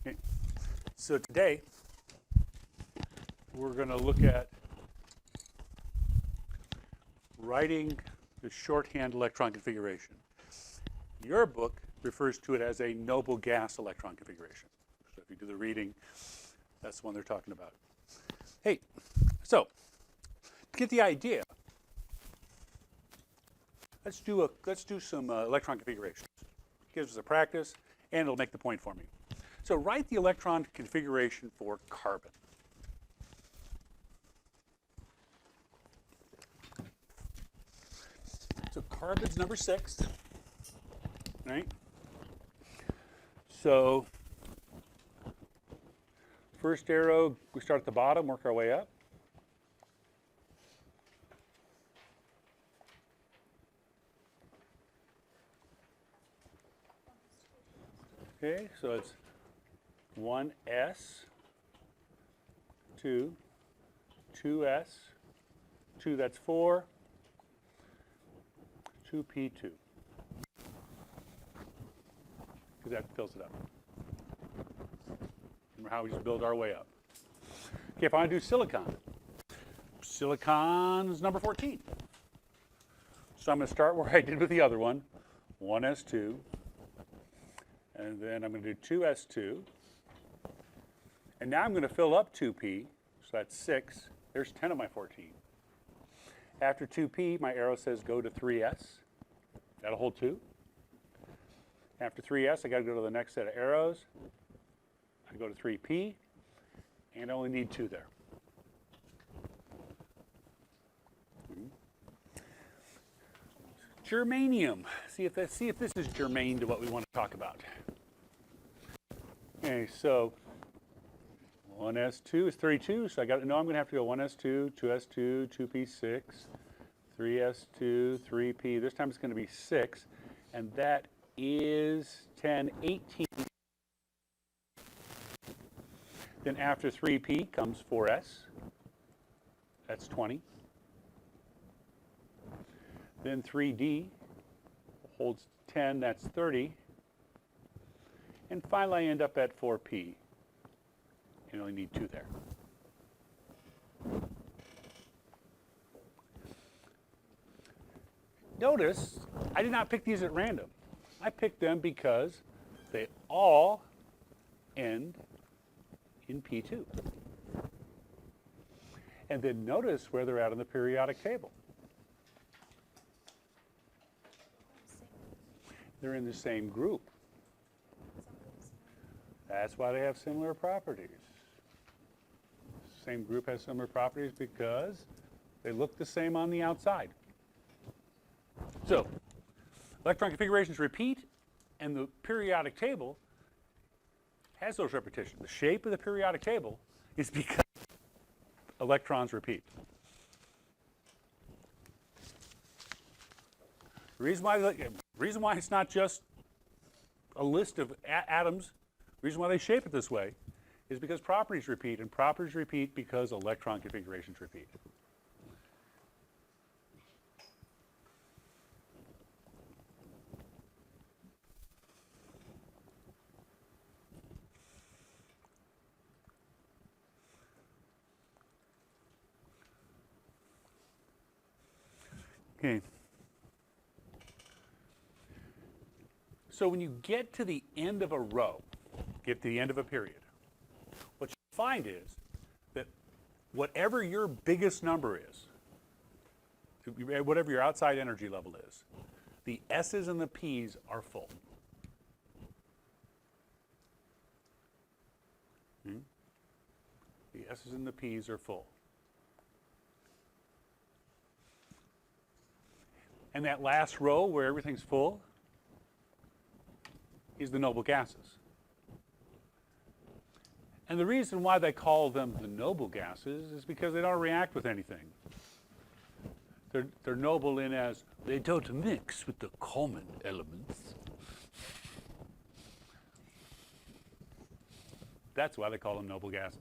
Okay. So today we're going to look at writing the shorthand electron configuration. Your book refers to it as a noble gas electron configuration. So if you do the reading, that's the one they're talking about. Hey, so to get the idea, let's do some electron configurations. It gives us a practice, and it'll make the point for me. So write the electron configuration for carbon. So carbon's number 6, right? So first arrow, we start at the bottom, work our way up. Okay, so it's 1s, 2, 2s, 2, that's 4, 2p2, because that fills it up. Remember how we just build our way up. Okay, if I want to do silicon, silicon's number 14. So I'm going to start where I did with the other one, 1s2, and then I'm going to do 2s2, and now I'm going to fill up 2p, so that's 6. There's 10 of my 14. After 2p, my arrow says go to 3s. That'll hold 2. After 3s, I got to go to the next set of arrows. I go to 3p, and I only need 2 there. Germanium. See if this is germane to what we want to talk about. Okay, so 1s2 is 32, so I got to know I'm going to have to go 1s2, 2s2, 2p6, 3s2, 3p. This time it's going to be 6, and that is 10, 18. Then after 3p comes 4s. That's 20. Then 3d holds 10, that's 30. And finally I end up at 4p. You only need 2 there. Notice I did not pick these at random. I picked them because they all end in P2. And then notice where they're at on the periodic table. They're in the same group. That's why they have similar properties. Same group has similar properties because they look the same on the outside. So, electron configurations repeat, and the periodic table has those repetitions. The shape of the periodic table is because electrons repeat. The reason why it's not just a list of atoms, the reason why they shape it this way is because properties repeat, and properties repeat because electron configurations repeat. Okay. So when you get to the end of a row, get to the end of a period, what you find is that whatever your biggest number is, whatever your outside energy level is, the S's and the P's are full. The S's and the P's are full. And that last row where everything's full is the noble gases. And the reason why they call them the noble gases is because they don't react with anything. They're noble in as they don't mix with the common elements. That's why they call them noble gases.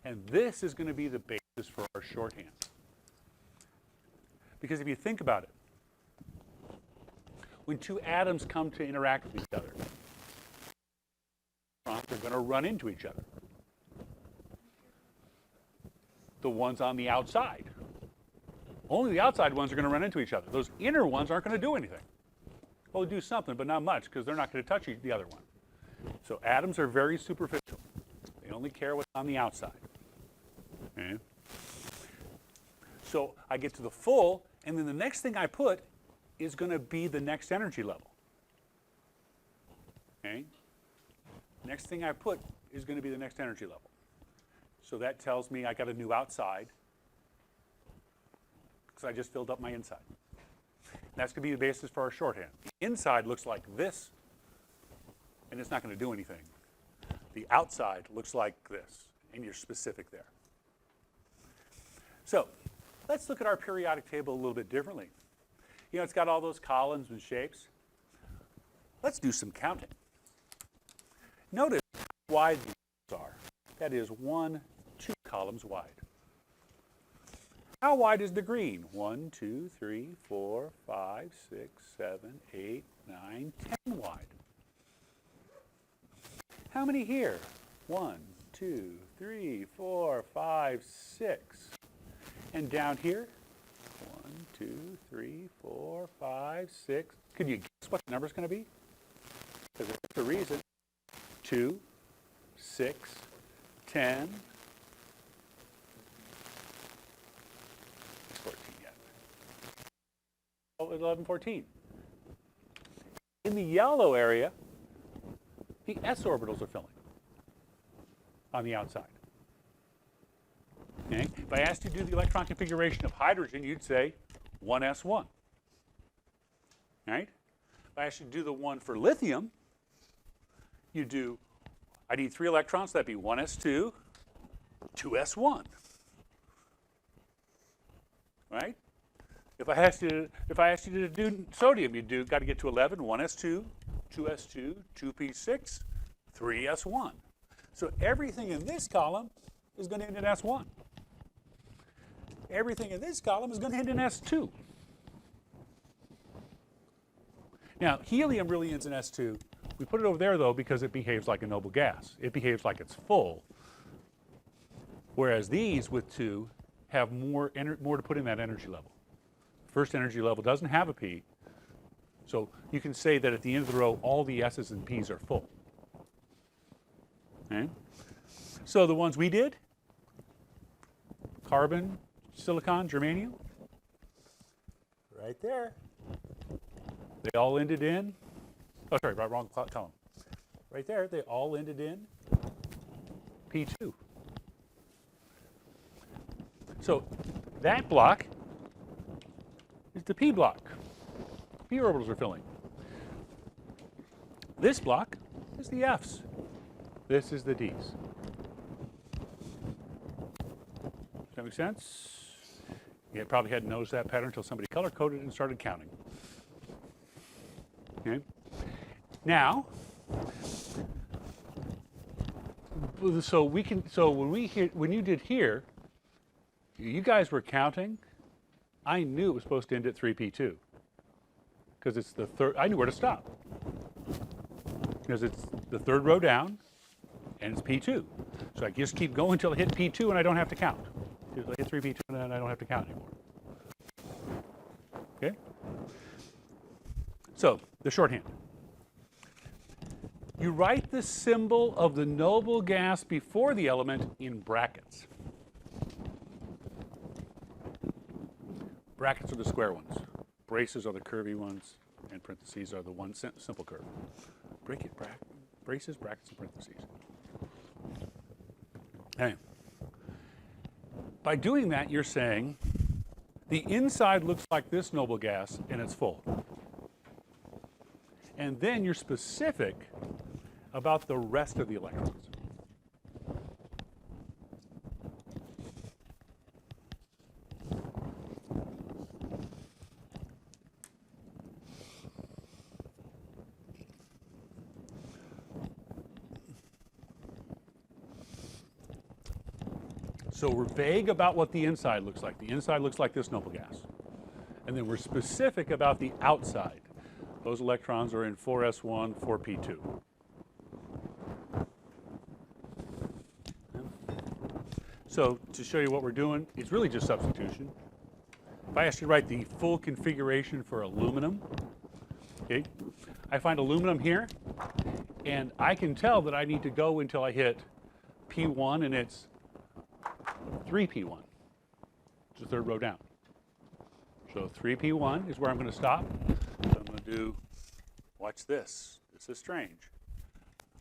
And this is going to be the basis for our shorthand. Because if you think about it, when two atoms come to interact with each other, they're going to run into each other. The ones on the outside. Only the outside ones are going to run into each other. Those inner ones aren't going to do anything. Well, they do something, but not much, because they're not going to touch the other one. So atoms are very superficial. They only care what's on the outside. Okay? So I get to the full, and then the next thing I put is going to be the next energy level. Okay? Next thing I put is going to be the next energy level. So that tells me I got a new outside, because I just filled up my inside. That's going to be the basis for our shorthand. The inside looks like this, and it's not going to do anything. The outside looks like this, and you're specific there. So let's look at our periodic table a little bit differently. You know, it's got all those columns and shapes. Let's do some counting. Notice how wide these are. That is 1, 2 columns wide. How wide is the green? 1, 2, 3, 4, 5, 6, 7, 8, 9, 10 wide. How many here? 1, 2, 3, 4, 5, 6. And down here? 1, 2, 3, 4, 5, 6. Could you guess what the number's going to be? Because there's a reason. 2, 6, 10. 14 yet. 11, 14. In the yellow area, the s orbitals are filling on the outside. Okay? If I asked you to do the electron configuration of hydrogen, you'd say 1s1. Right? If I asked you to do the one for lithium, you do, I need 3 electrons, that'd be 1s2, 2s1. Right? If I asked you to do sodium, you'd got to get to 11, 1s2, 2s2, 2p6, 3s1. So everything in this column is going to end in s1. Everything in this column is going to end in s2. Now, helium really ends in s2. We put it over there, though, because it behaves like a noble gas. It behaves like it's full. Whereas these with 2 have more to put in that energy level. First energy level doesn't have a P. So you can say that at the end of the row, all the S's and P's are full. Okay? So the ones we did, carbon, silicon, germanium, right there. They all ended in, oh, sorry, wrong column. Right there, they all ended in P2. So that block is the P block. P orbitals are filling. This block is the F's. This is the D's. Does that make sense? You probably hadn't noticed that pattern until somebody color-coded it and started counting. Okay. Now, so when you did here, you guys were counting. I knew it was supposed to end at 3p2 because it's the third. I knew where to stop because it's the third row down, and it's p2. So I just keep going until I hit p2 and I don't have to count. Until I hit 3p2 and then I don't have to count anymore. Okay. So the shorthand. You write the symbol of the noble gas before the element in brackets. Brackets are the square ones. Braces are the curvy ones, and parentheses are the one simple curve. Braces, brackets, and parentheses. Okay. By doing that, you're saying the inside looks like this noble gas, and it's full. And then you're specific about the rest of the electrons. So we're vague about what the inside looks like. The inside looks like this noble gas. And then we're specific about the outside. Those electrons are in 4s1, 4p2. So to show you what we're doing, it's really just substitution. If I ask you to write the full configuration for aluminum, okay, I find aluminum here, and I can tell that I need to go until I hit P1, and it's 3P1. It's the third row down. So 3P1 is where I'm going to stop. So I'm going to do, watch this. This is strange.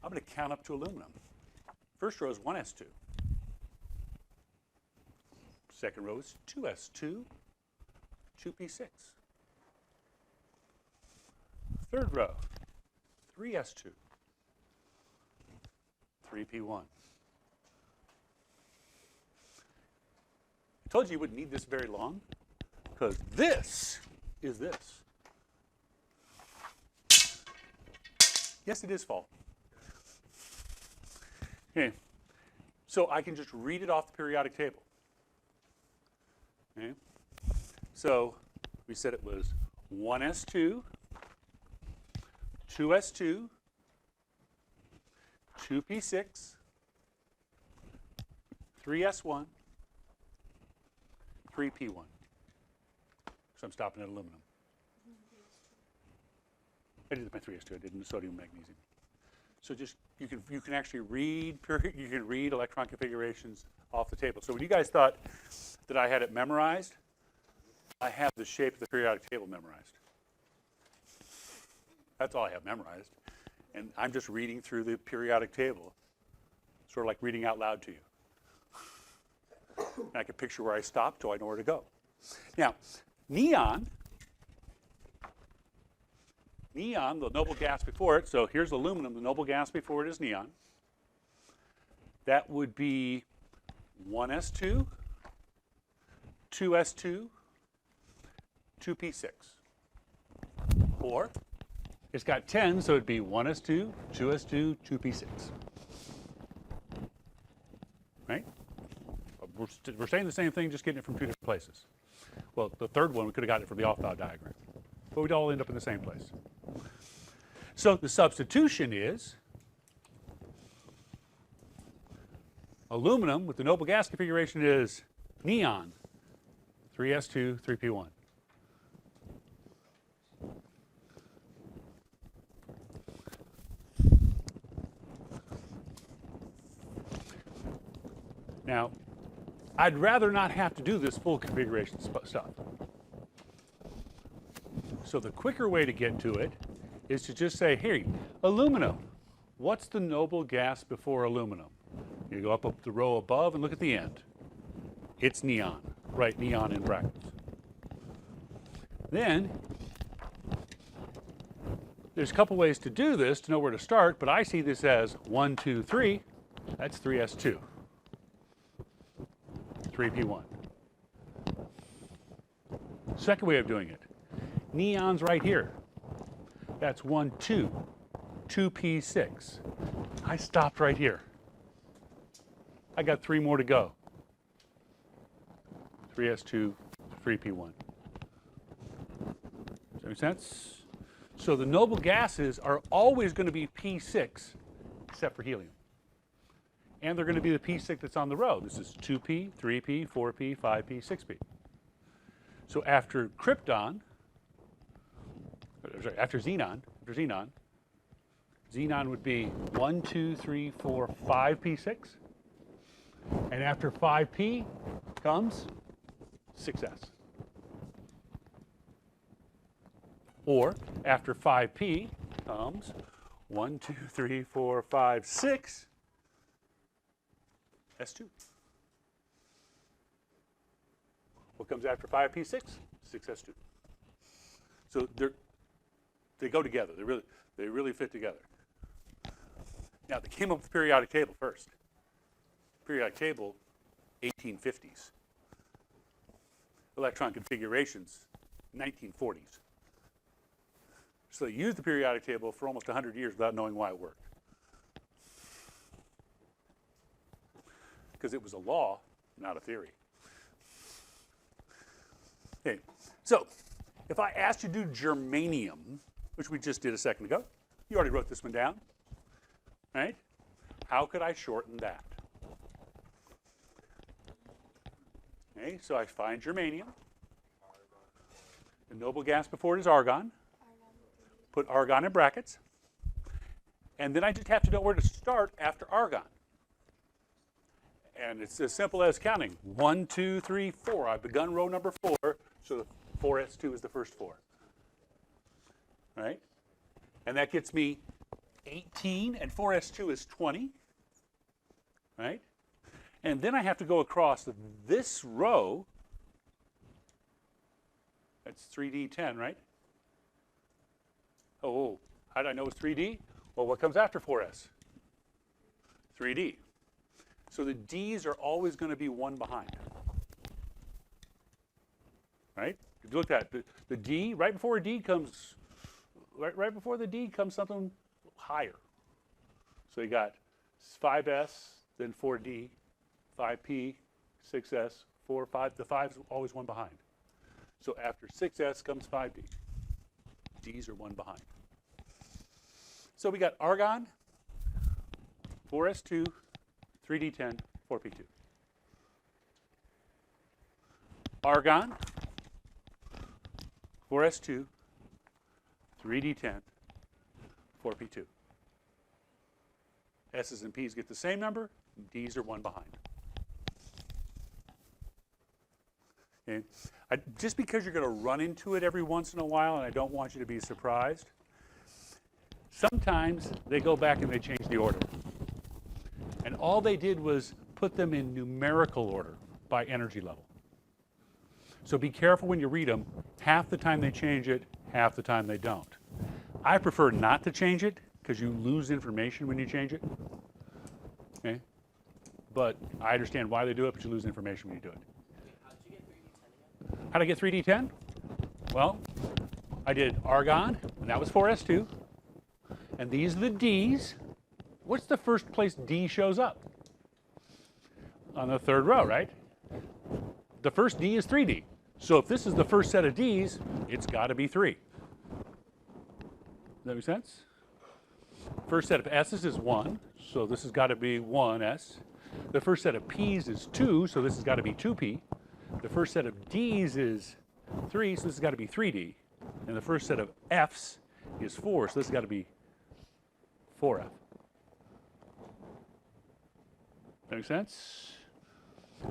I'm going to count up to aluminum. First row is 1s2. Second row is 2s2, 2p6. Third row, 3s2, 3p1. I told you wouldn't need this very long, because this is this. Yes, it is fall. Okay, so I can just read it off the periodic table. Okay, so we said it was 1s2, 2s2, 2p6, 3s1, 3p1. So I'm stopping at aluminum. I did my 3s2. I did sodium magnesium. So just you can actually read electron configurations off the table. So when you guys thought that I had it memorized, I have the shape of the periodic table memorized. That's all I have memorized. And I'm just reading through the periodic table, sort of like reading out loud to you. And I can picture where I stopped so I know where to go. Now, neon, the noble gas before it, so here's aluminum, the noble gas before it is neon. That would be 1s2, 2s2, 2p6. Or it's got 10, so it'd be 1s2, 2s2, 2p6. Right? We're saying the same thing, just getting it from two different places. Well, the third one, we could have gotten it from the off-bow diagram. But we'd all end up in the same place. So the substitution is aluminum with the noble gas configuration is neon, 3s2, 3p1. Now, I'd rather not have to do this full configuration stuff. So the quicker way to get to it is to just say, here, aluminum. What's the noble gas before aluminum? You go up the row above and look at the end. It's neon. Write neon in brackets. Then, there's a couple ways to do this to know where to start, but I see this as 1, 2, 3. That's 3s2. 3p1. Second way of doing it. Neon's right here. That's 1, 2, 2p6. I stopped right here. I got 3 more to go. 3s2, 3p1. Does that make sense? So the noble gases are always going to be p6, except for helium. And they're going to be the p6 that's on the row. This is 2p, 3p, 4p, 5p, 6p. So after krypton, after xenon, xenon would be 1, 2, 3, 4, 5p6. And after 5p comes 6s. Or after 5p comes 1, 2, 3, 4, 5, 6 S2. What comes after 5p6? 6s2. So they go together. They really fit together. Now they came up with the periodic table first. Periodic table, 1850s. Electron configurations, 1940s. So they used the periodic table for almost 100 years without knowing why it worked. Because it was a law, not a theory. Okay, so if I asked you to do germanium, which we just did a second ago. You already wrote this one down, right? How could I shorten that? Okay, so I find germanium. The noble gas before it is argon. Put argon in brackets. And then I just have to know where to start after argon. And it's as simple as counting. 1, 2, 3, 4. I've begun row number 4, so the 4s2 is the first 4. Right? And that gets me 18, and 4s2 is 20. Right? And then I have to go across this row. That's 3d10, right? Oh, how did I know it's 3d? Well, what comes after 4s? 3d. So the d's are always going to be one behind. Right? If you look at the d, right before a d comes, right before the d comes something higher. So you got 5s, then 4d, 5p, 6s, 4, 5. The 5 is always one behind. So after 6s comes 5d. D's are one behind. So we got argon, 4s2, 3d10, 4p2. Argon, 4s2, 3d10, 4p2. S's and P's get the same number, D's are one behind. Okay. Just because you're going to run into it every once in a while, and I don't want you to be surprised, sometimes they go back and they change the order. And all they did was put them in numerical order by energy level. So be careful when you read them. Half the time they change it, half the time they don't. I prefer not to change it because you lose information when you change it. Okay? But I understand why they do it, but you lose information when you do it. How did I get 3d10? Well, I did argon, and that was 4s2. And these are the d's. What's the first place d shows up? On the third row, right? The first d is 3d. So if this is the first set of d's, it's got to be 3. Does that make sense? First set of s's is 1, so this has got to be 1s. The first set of p's is 2, so this has got to be 2p. The first set of d's is 3, so this has got to be 3d. And the first set of f's is 4, so this has got to be 4f. That make sense?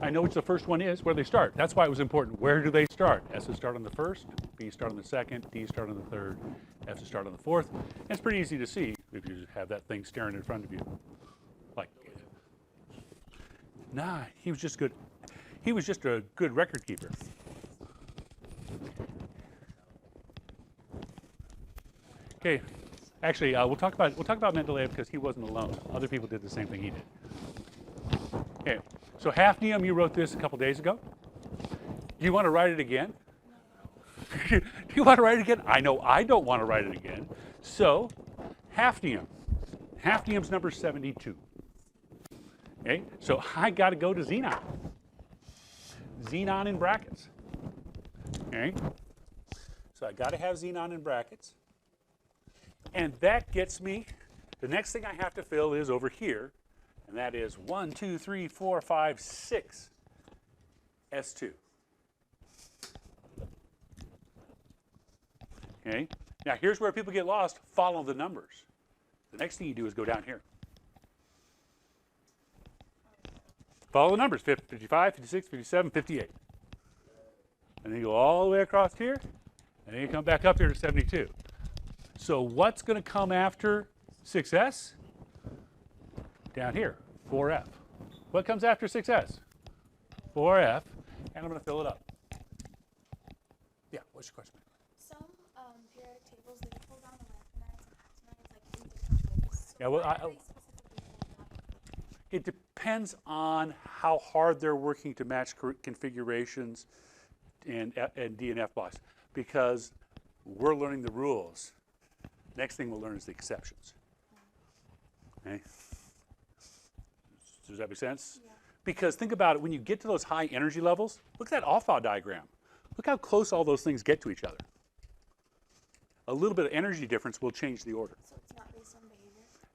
I know which the first one is, where they start. That's why it was important. Where do they start? S's start on the first, B's start on the second, D's start on the third, F's start on the fourth. And it's pretty easy to see if you have that thing staring in front of you. Like, nah, he was just good. He was just a good record keeper. Okay, actually, we'll talk about Mendeleev because he wasn't alone. Other people did the same thing he did. Okay, so hafnium, you wrote this a couple days ago. Do you want to write it again? Do you want to write it again? I know I don't want to write it again. So, hafnium. Hafnium's number 72. Okay, so I got to go to xenon. Xenon in brackets. Okay, so I got to have xenon in brackets. And that gets me, the next thing I have to fill is over here, and that is 1, 2, 3, 4, 5, 6 S2. Okay, now here's where people get lost. Follow the numbers. The next thing you do is go down here. Follow the numbers, 55, 56, 57, 58. And then you go all the way across here, and then you come back up here to 72. So what's going to come after 6S? Down here, 4F. What comes after 6S? 4F, and I'm going to fill it up. Yeah, what's your question? Some periodic tables, they pull down the lanthanides and actinides like in different ways. So Yeah, well, why are they specifically pulled down? It depends on how hard they're working to match configurations and D and F blocks, because we're learning the rules. Next thing we'll learn is the exceptions. Okay? Does that make sense? Yeah. Because think about it, when you get to those high energy levels, look at that Aufbau diagram. Look how close all those things get to each other. a little bit of energy difference will change the order. So it's not based on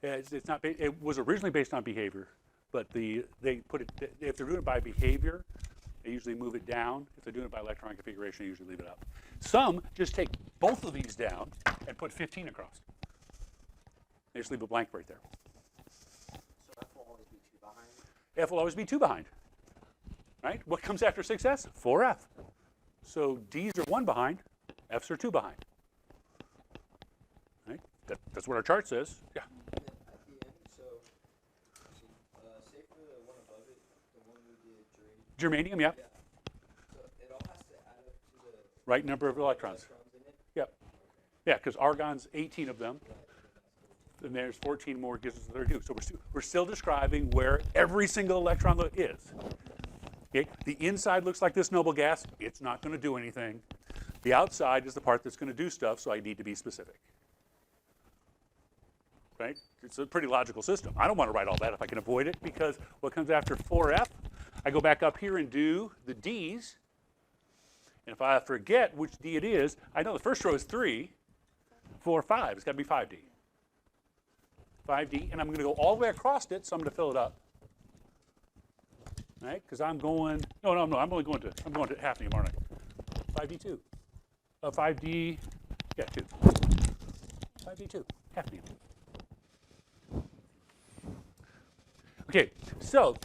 behavior. It's not. It was originally based on behavior, but they put it. If they're doing it by behavior, they usually move it down. If they're doing it by electron configuration, they usually leave it up. Some just take both of these down and put 15 across. They just leave a blank right there. So F will always be 2 behind? F will always be 2 behind. Right? What comes after 6S? 4F. So D's are 1 behind, F's are 2 behind. Right? That's what our chart says. Yeah. And then at the end, so say for the one above it, the one we did Germanium, yeah. yeah. So it all has to add up to the Right number of electrons. in it. Yep. Yeah, because argon's 18 of them. And there's 14 more gives us 32. So we're still describing where every single electron is. Okay? The inside looks like this noble gas. It's not going to do anything. The outside is the part that's going to do stuff, so I need to be specific. Right? It's a pretty logical system. I don't want to write all that if I can avoid it, because what comes after 4F, I go back up here and do the D's. And if I forget which D it is, I know the first row is 3, 4, 5. It's got to be 5D. 5D, and I'm going to go all the way across it, so I'm going to fill it up. Right? Because I'm going, no, I'm only going to, I'm going to hafnium, aren't I? 5D2. 5D, yeah, 2. 5D2, hafnium. Okay, so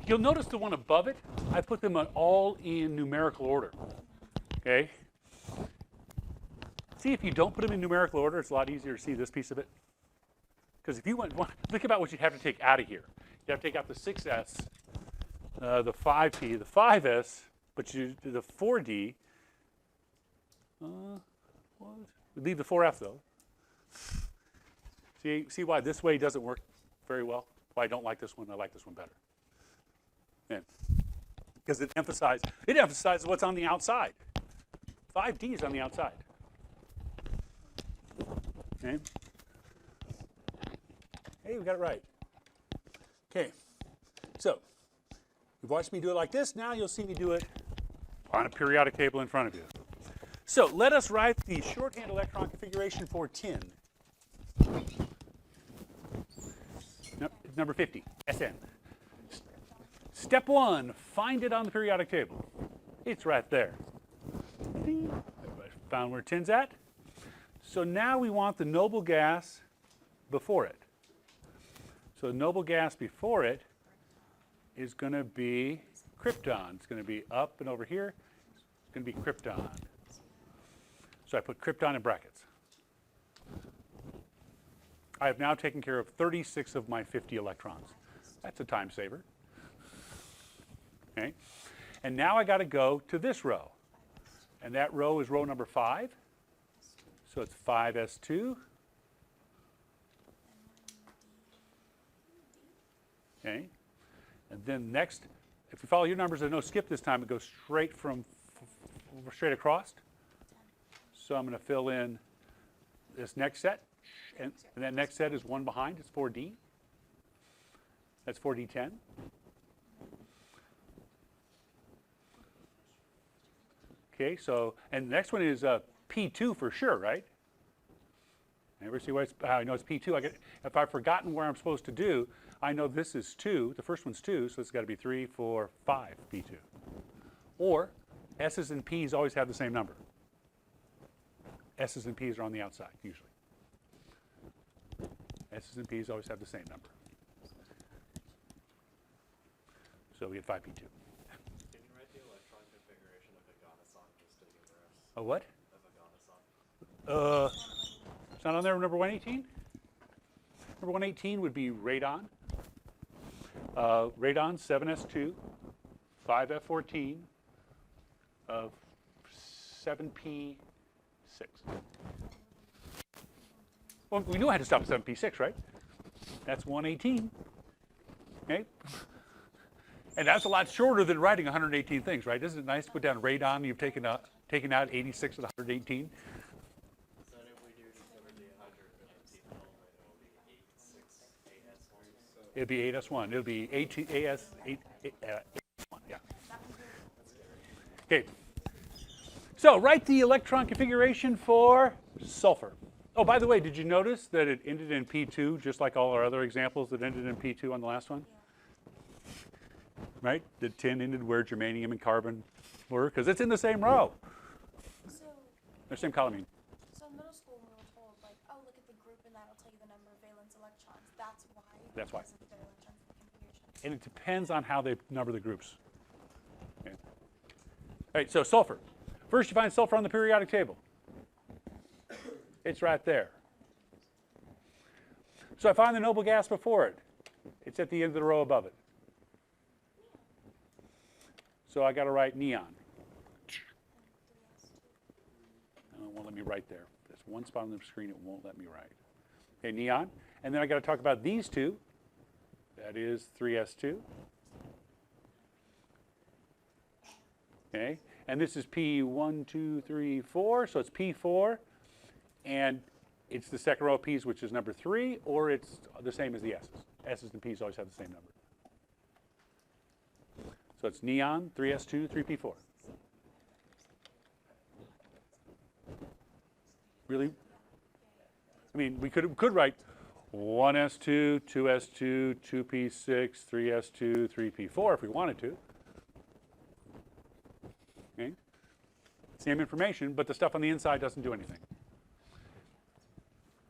you'll notice the one above it, I put them all in numerical order. Okay? See, if you don't put them in numerical order, it's a lot easier to see this piece of it. Because if you think about what you'd have to take out of here. You have to take out the 6S, the 5P, the 5S, but you do the 4D. We leave the 4F though. See why this way doesn't work very well? Why I don't like this one, I like this one better. Yeah. Because it emphasizes what's on the outside. 5D is on the outside. Okay. Hey, we got it right. Okay, so you've watched me do it like this. Now you'll see me do it on a periodic table in front of you. So let us write the shorthand electron configuration for tin. Number 50, SN. Step 1, find it on the periodic table. It's right there. Everybody found where tin's at? So now we want the noble gas before it. So the noble gas before it is going to be krypton. It's going to be up and over here. It's going to be krypton. So I put krypton in brackets. I have now taken care of 36 of my 50 electrons. That's a time saver. Okay. And now I got to go to this row. And that row is row number 5. So it's 5s2. Okay. And then next, if you follow your numbers, there's no skip this time. It goes straight straight across. So I'm going to fill in this next set. And that next set is 1 behind. It's 4D. That's 4D10. Okay, so, and the next one is P2 for sure, right? Ever see how I know it's P2? If I've forgotten where I'm supposed to do, I know this is 2. The first one's 2, so it's got to be 3, 4, 5 P2. Or S's and P's always have the same number. S's and P's are on the outside, usually. S's and P's always have the same number. So we get 5P2. Can you write the electron configuration of Agonisan just to give the rest? A what? Of Agonisan. It's not on there, number 118? Number 118 would be radon. Radon 7s2, 5f14, 7p6. Well, we knew I had to stop at 7p6, right? That's 118. Okay? And that's a lot shorter than writing 118 things, right? Isn't it nice to put down radon? You've taken out 86 of the 118. So then if we do discover the 119 element, it will be 8, 6, 8s1. It'll be 8s1. It'll be AS8, 8, 1, yeah. Okay. So write the electron configuration for sulfur. Oh, by the way, did you notice that it ended in P2, just like all our other examples that ended in P2 on the last one? Right? The 10 ended where germanium and carbon were, because it's in the same row. So, The same column. I mean. so in middle school we were told like, oh, look at the group and that'll tell you the number of valence electrons. That's why. That's why. Because of their electron configuration. And it depends on how they number the groups. Okay. All right, so sulfur. First you find sulfur on the periodic table. It's right there. So I find the noble gas before it. It's at the end of the row above it. So I got to write neon. No, it won't let me write there. There's one spot on the screen it won't let me write. Okay, neon. And then I got to talk about these two. That is 3s2. Okay, and this is P1, 2, 3, 4. So it's P4. And it's the second row of P's, which is number 3, or it's the same as the S's. S's and P's always have the same number. So it's neon, 3s2, 3p4. Really? I mean, we could write 1s2, 2s2, 2p6, 3s2, 3p4 if we wanted to. Okay? Same information, but the stuff on the inside doesn't do anything.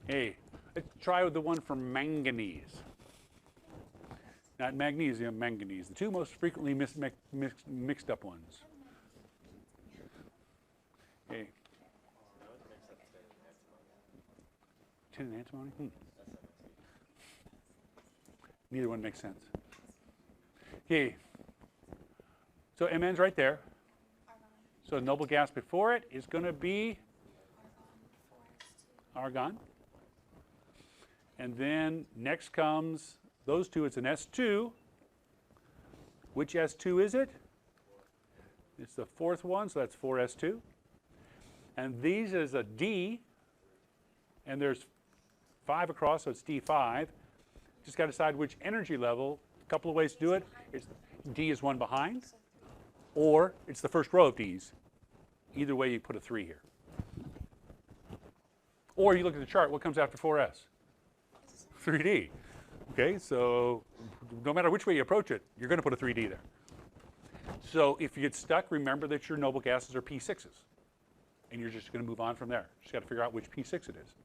Hey, let's try with the one for manganese. Not magnesium, manganese. The two most frequently mixed up ones. Okay. Tin and antimony? Neither one makes sense. Okay. So Mn's right there. So the noble gas before it is going to be argon. And then next comes those two. It's an S2. Which S2 is it? It's the fourth one, so that's 4s2. And these is a D, and there's 5 across, so it's D5. Just got to decide which energy level. A couple of ways to do it. D is one behind, or it's the first row of D's. Either way, you put a 3 here. Or you look at the chart, what comes after 4s? 3D. Okay, so no matter which way you approach it, you're going to put a 3D there. So if you get stuck, remember that your noble gases are P6s. And you're just going to move on from there. Just got to figure out which P6 it is. Does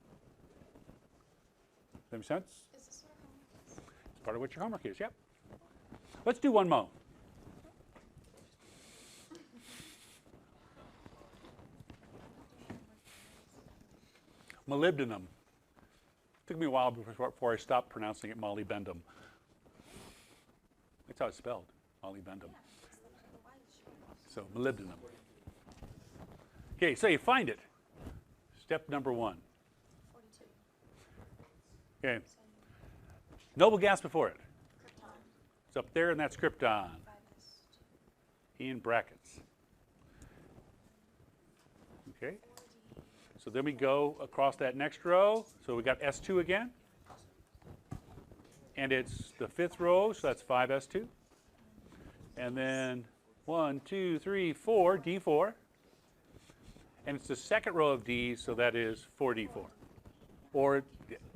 that make sense? Is this what our homework is? It's part of what your homework is, yep. Let's do one more. Molybdenum. Took me a while before I stopped pronouncing it molybdenum. That's how it's spelled, molybdenum. So molybdenum. Okay, so you find it. Step number 1. 42. Okay, noble gas before it. Krypton. It's up there, and that's krypton 5s2. in brackets. Okay, so then we go across that next row. So we got S2 again. And it's the 5th row, so that's 5s2. And then 1, 2, 3, 4, D4. And it's the second row of D's, so that is 4D4. Or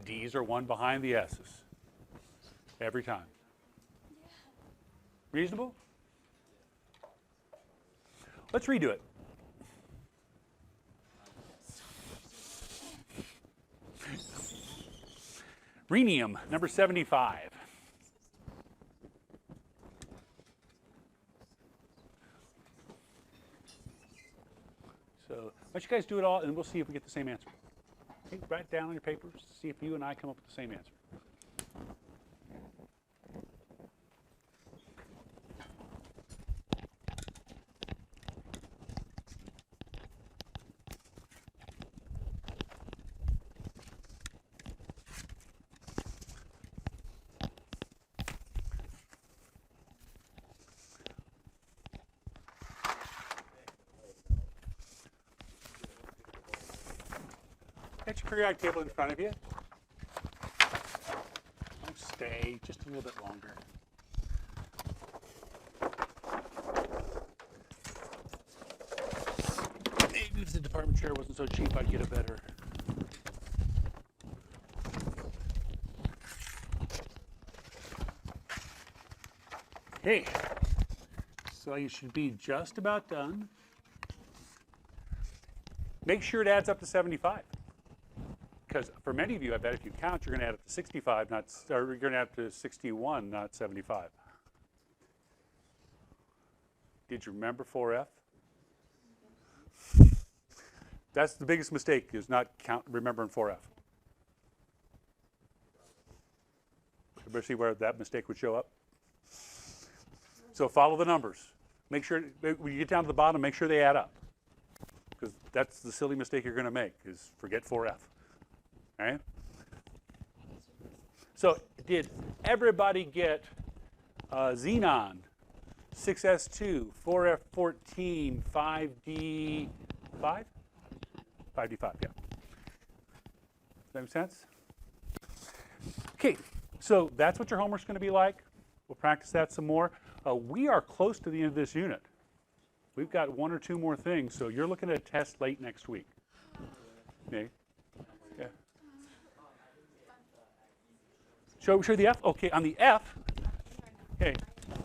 D's are one behind the S's. Every time. Reasonable? Let's redo it. Rhenium, number 75. So why don't you guys do it all, and we'll see if we get the same answer. Okay, write it down on your papers, see if you and I come up with the same answer. Get your periodic table in front of you. Don't stay, just a little bit longer. There chair wasn't so cheap, I'd get a better. Okay, so you should be just about done. Make sure it adds up to 75. Because for many of you, I bet if you count, you're going to add up to 65, or you're going to add up to 61, not 75. Did you remember 4F? That's the biggest mistake, is not remembering 4F. Everybody see where that mistake would show up? So follow the numbers. Make sure, when you get down to the bottom, make sure they add up. Because that's the silly mistake you're going to make, is forget 4F. All right? So did everybody get xenon, 6s2, 4f14, 5d5? 5d5, yeah. Does that make sense? Okay, so that's what your homework's going to be like. We'll practice that some more. We are close to the end of this unit. We've got 1 or 2 more things, so you're looking at a test late next week. Okay. Yeah. Show the F? Okay, on the F, okay,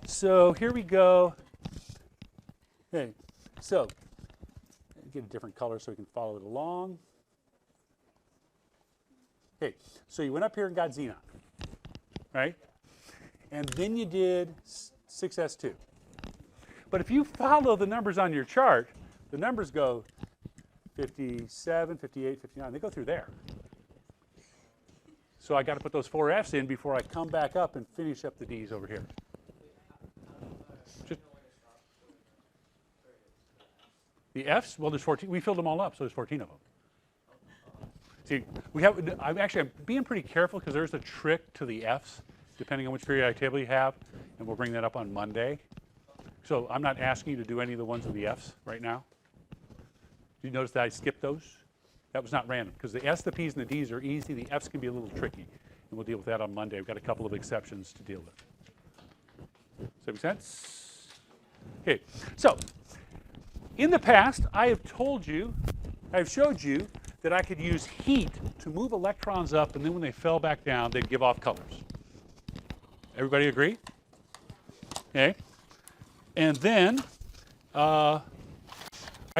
so here we go. Okay, so get a different color so we can follow it along. Okay, so you went up here and got xenon, right? And then you did 6s2. But if you follow the numbers on your chart, the numbers go 57, 58, 59. They go through there. So I got to put those 4 Fs in before I come back up and finish up the Ds over here. Just the Fs, well, there's 14. We filled them all up, so there's 14 of them. See, I'm being pretty careful because there's a trick to the Fs, depending on which periodic table you have, and we'll bring that up on Monday. So I'm not asking you to do any of the ones with the Fs right now. Did you notice that I skipped those? That was not random, because the S, the Ps, and the Ds are easy. The Fs can be a little tricky, and we'll deal with that on Monday. We've got a couple of exceptions to deal with. Does that make sense? Okay, so in the past, I've showed you that I could use heat to move electrons up, and then when they fell back down, they'd give off colors. Everybody agree? Okay. And then I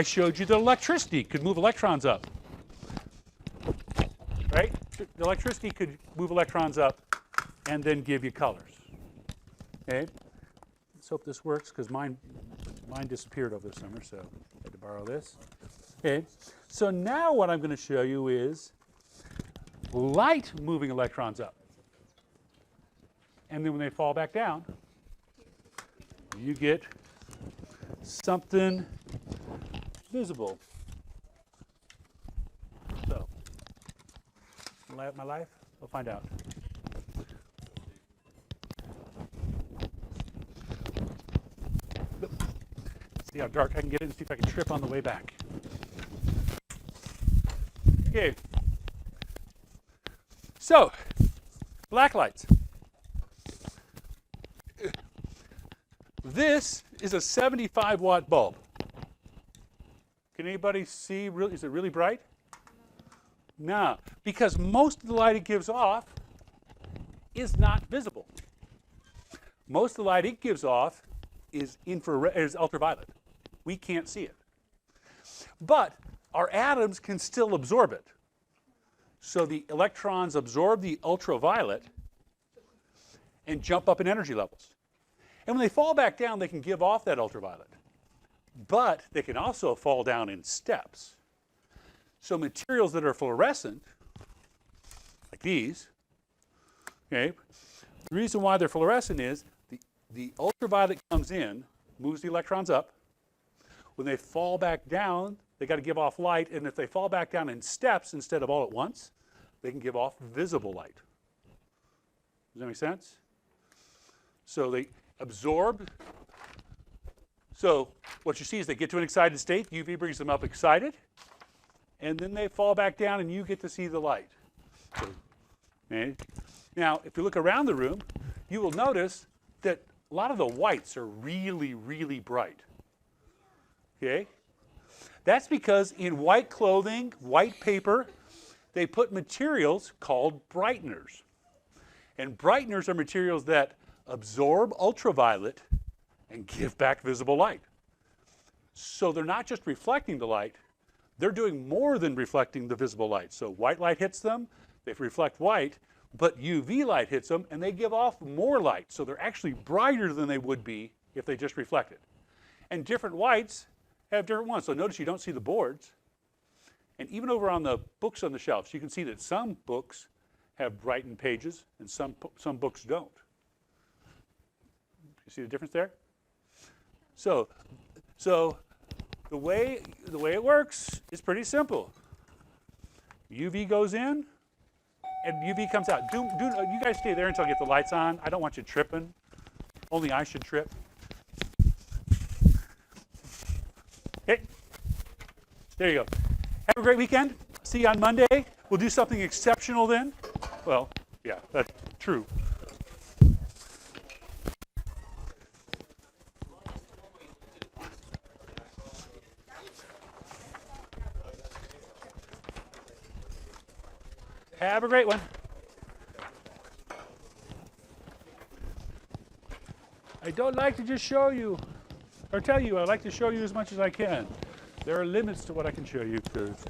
showed you that electricity could move electrons up. Right? The electricity could move electrons up and then give you colors. Okay? Let's hope this works, because mine disappeared over the summer, so I had to borrow this. Okay? So now what I'm going to show you is light moving electrons up. And then when they fall back down, you get something visible. So, my life? We'll find out. See how dark I can get it and see if I can trip on the way back. Okay. So, black lights. This is a 75 watt bulb. Can anybody see? Is it really bright? No, because most of the light it gives off is not visible. Most of the light it gives off is ultraviolet. We can't see it. But our atoms can still absorb it. So the electrons absorb the ultraviolet and jump up in energy levels. And when they fall back down, they can give off that ultraviolet. But they can also fall down in steps. So materials that are fluorescent, like these, okay, the reason why they're fluorescent is the ultraviolet comes in, moves the electrons up. When they fall back down, they got to give off light. And if they fall back down in steps instead of all at once, they can give off visible light. Does that make sense? So they absorb. So what you see is they get to an excited state. UV brings them up excited. And then they fall back down, and you get to see the light. So, okay. Now, if you look around the room, you will notice that a lot of the whites are really, really bright. Okay? That's because in white clothing, white paper, they put materials called brighteners. And brighteners are materials that absorb ultraviolet and give back visible light. So they're not just reflecting the light, they're doing more than reflecting the visible light. So white light hits them, they reflect white, but UV light hits them and they give off more light. So they're actually brighter than they would be if they just reflected. And different whites have different ones. So notice you don't see the boards. And even over on the books on the shelves, you can see that some books have brightened pages and some books don't. You see the difference there? So the way it works is pretty simple. UV goes in and UV comes out. You guys stay there until I get the lights on. I don't want you tripping. Only I should trip. Okay. There you go. Have a great weekend. See you on Monday. We'll do something exceptional then. Well, yeah, that's true. Have a great one. I don't like to just show you or tell you. I like to show you as much as I can. There are limits to what I can show you because